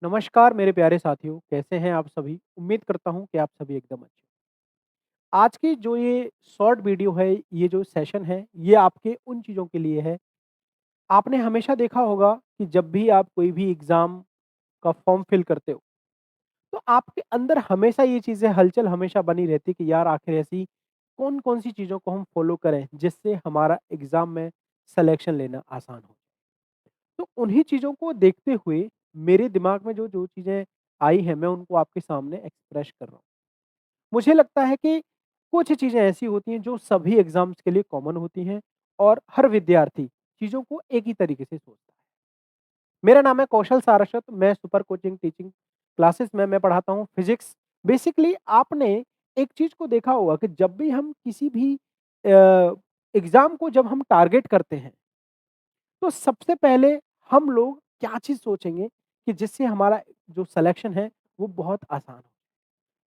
नमस्कार मेरे प्यारे साथियों, कैसे हैं आप सभी? उम्मीद करता हूँ कि आप सभी एकदम अच्छे। आज की जो ये शॉर्ट वीडियो है, ये जो सेशन है, ये आपके उन चीज़ों के लिए है। आपने हमेशा देखा होगा कि जब भी आप कोई भी एग्ज़ाम का फॉर्म फिल करते हो, तो आपके अंदर हमेशा ये चीज़ें हलचल हमेशा बनी रहती है कि यार आखिर ऐसी कौन-कौन सी चीज़ों को हम फॉलो करें, जिससे हमारा एग्ज़ाम में सिलेक्शन लेना आसान हो। तो उन्हीं चीज़ों को देखते हुए मेरे दिमाग में जो-जो चीज़ें आई हैं, मैं उनको आपके सामने एक्सप्रेस कर रहा हूँ। मुझे लगता है कि कुछ चीज़ें ऐसी होती हैं जो सभी एग्ज़ाम्स के लिए कॉमन होती हैं और हर विद्यार्थी चीज़ों को एक ही तरीके से सोचता है। मेरा नाम है कौशल सारस्वत, मैं सुपर कोचिंग टीचिंग क्लासेस में मैं पढ़ाता हूँ फिज़िक्स। बेसिकली आपने एक चीज़ को देखा होगा कि जब भी हम किसी भी एग्ज़ाम को जब हम टारगेट करते हैं, तो सबसे पहले हम लोग क्या चीज़ सोचेंगे कि जिससे हमारा जो सिलेक्शन है, वो बहुत आसान हो।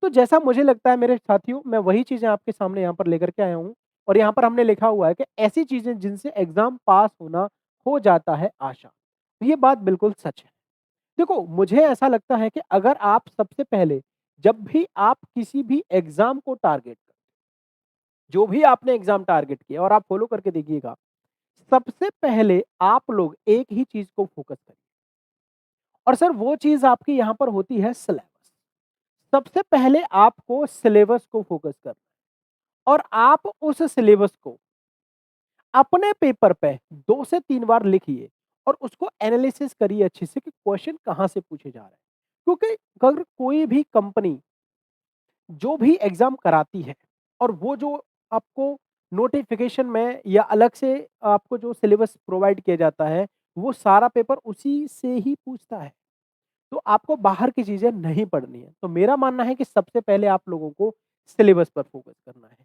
तो जैसा मुझे लगता है मेरे साथियों, मैं वही चीज़ें आपके सामने यहाँ पर लेकर के आया हूँ और यहाँ पर हमने लिखा हुआ है कि ऐसी चीज़ें जिनसे एग्ज़ाम पास होना हो जाता है आसान। ये बात बिल्कुल सच है। देखो, मुझे ऐसा लगता है कि अगर आप सबसे पहले जब भी आप किसी भी एग्ज़ाम को टारगेट करें, जो भी आपने एग्ज़ाम टारगेट किया और आप फ़ॉलो करके देखिएगा, सबसे पहले आप लोग एक ही चीज़ को फ़ोकस करिए और सर वो चीज़ आपकी यहाँ पर होती है सिलेबस। सबसे पहले आपको सिलेबस को फ़ोकस करना है और आप उस सिलेबस को अपने पेपर पे 2 से 3 बार लिखिए और उसको एनालिसिस करिए अच्छे से कि क्वेश्चन कहाँ से पूछे जा रहे हैं। क्योंकि अगर कोई भी कंपनी जो भी एग्ज़ाम कराती है और वो जो आपको नोटिफ़िकेशन में या अलग से आपको जो सिलेबस प्रोवाइड किया जाता है, वो सारा पेपर उसी से ही पूछता है। तो आपको बाहर की चीज़ें नहीं पढ़नी है। तो मेरा मानना है कि सबसे पहले आप लोगों को सिलेबस पर फ़ोकस करना है।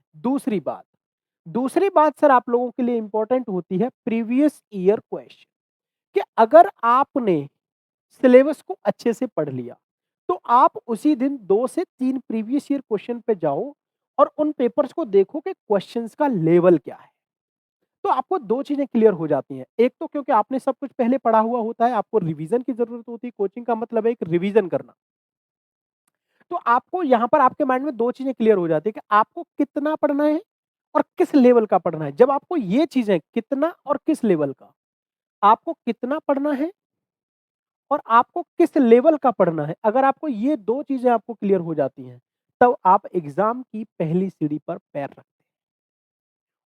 दूसरी बात सर आप लोगों के लिए इम्पोर्टेंट होती है प्रीवियस ईयर क्वेश्चन कि अगर आपने सिलेबस को अच्छे से पढ़ लिया, तो आप उसी दिन 2 से 3 प्रीवियस ईयर क्वेश्चन पे जाओ और उन पेपर्स को देखो कि क्वेश्चंस का लेवल क्या है। तो आपको 2 चीज़ें क्लियर हो जाती हैं। एक तो क्योंकि आपने सब कुछ पहले पढ़ा हुआ होता है, आपको रिवीज़न की ज़रूरत होती है, कोचिंग का मतलब है एक रिवीज़न करना। तो आपको यहाँ पर आपके माइंड में 2 चीज़ें क्लियर हो जाती है कि आपको कितना पढ़ना है और किस लेवल का पढ़ना है। जब आपको ये चीज़ें कितना और किस लेवल का, आपको कितना पढ़ना है और आपको किस लेवल का पढ़ना है, अगर आपको ये 2 चीज़ें आपको क्लियर हो जाती हैं, तब आप एग्ज़ाम की पहली सीढ़ी पर पैर रखते हैं।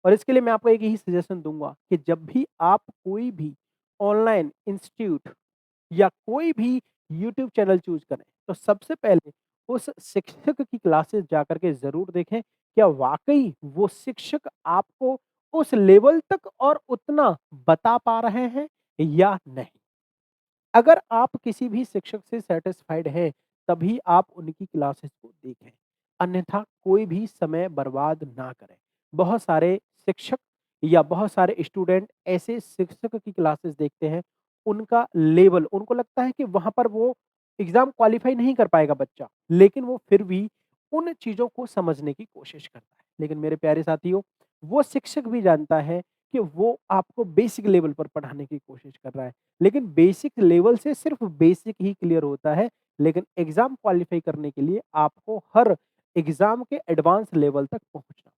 और इसके लिए मैं आपको एक यही सजेशन दूँगा कि जब भी आप कोई भी ऑनलाइन इंस्टीट्यूट या कोई भी यूट्यूब चैनल चूज़ करें, तो सबसे पहले उस शिक्षक की क्लासेस जाकर के ज़रूर देखें, क्या वाक़ई वो शिक्षक आपको उस लेवल तक और उतना बता पा रहे हैं या नहीं? अगर आप किसी भी शिक्षक से सैटिस्फाइड हैं, तभी आप उनकी क्लासेस को देखें, अन्यथा कोई भी समय बर्बाद ना करें। बहुत सारे शिक्षक या बहुत सारे स्टूडेंट ऐसे शिक्षक की क्लासेस देखते हैं, उनका लेवल उनको लगता है कि वहाँ पर वो एग्ज़ाम क्वालीफाई नहीं कर पाएगा बच्चा, लेकिन वो फिर भी उन चीज़ों को समझने की कोशिश करता है। लेकिन मेरे प्यारे साथियों, वो शिक्षक भी जानता है कि वो आपको बेसिक लेवल पर पढ़ाने की कोशिश कर रहा है। लेकिन बेसिक लेवल से सिर्फ बेसिक ही क्लियर होता है, लेकिन एग्ज़ाम क्वालीफाई करने के लिए आपको हर एग्ज़ाम के एडवांस लेवल तक पहुँचना पड़ेगा।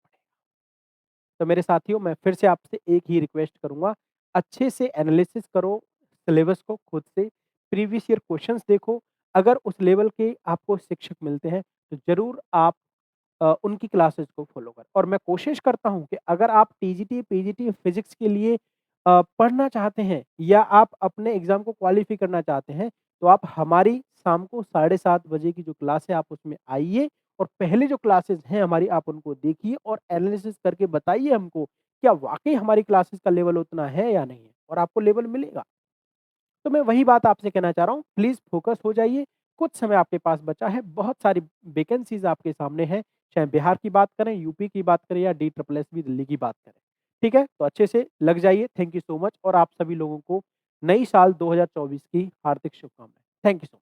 तो मेरे साथियों मैं फिर से आपसे एक ही रिक्वेस्ट करूँगा, अच्छे से एनालिसिस करो सिलेबस को खुद से, प्रीवियस ईयर क्वेश्चंस देखो, अगर उस लेवल के आपको शिक्षक मिलते हैं, तो ज़रूर आप उनकी क्लासेस को फ़ॉलो करें। और मैं कोशिश करता हूँ कि अगर आप टीजीटी, पीजीटी फिज़िक्स के लिए पढ़ना चाहते हैं या आप अपने एग्ज़ाम को क्वालीफ़ाई करना चाहते हैं, तो आप हमारी शाम को 7:30 बजे की जो क्लास है, आप उसमें आइए और पहले जो क्लासेस हैं हमारी, आप उनको देखिए और एनालिसिस करके बताइए हमको, क्या वाक़ई हमारी क्लासेस का लेवल उतना है या नहीं है? और आपको लेवल मिलेगा। तो मैं वही बात आपसे कहना चाह रहा हूँ, प्लीज़ फ़ोकस हो जाइए, कुछ समय आपके पास बचा है, बहुत सारी वैकेंसीज़ आपके सामने हैं, चाहे बिहार की बात करें, यूपी की बात करें या DSSB दिल्ली की बात करें। ठीक है? तो अच्छे से लग जाइए, थैंक यू सो मच और आप सभी लोगों को नई साल 2024 की हार्दिक शुभकामनाएँ। Thank you so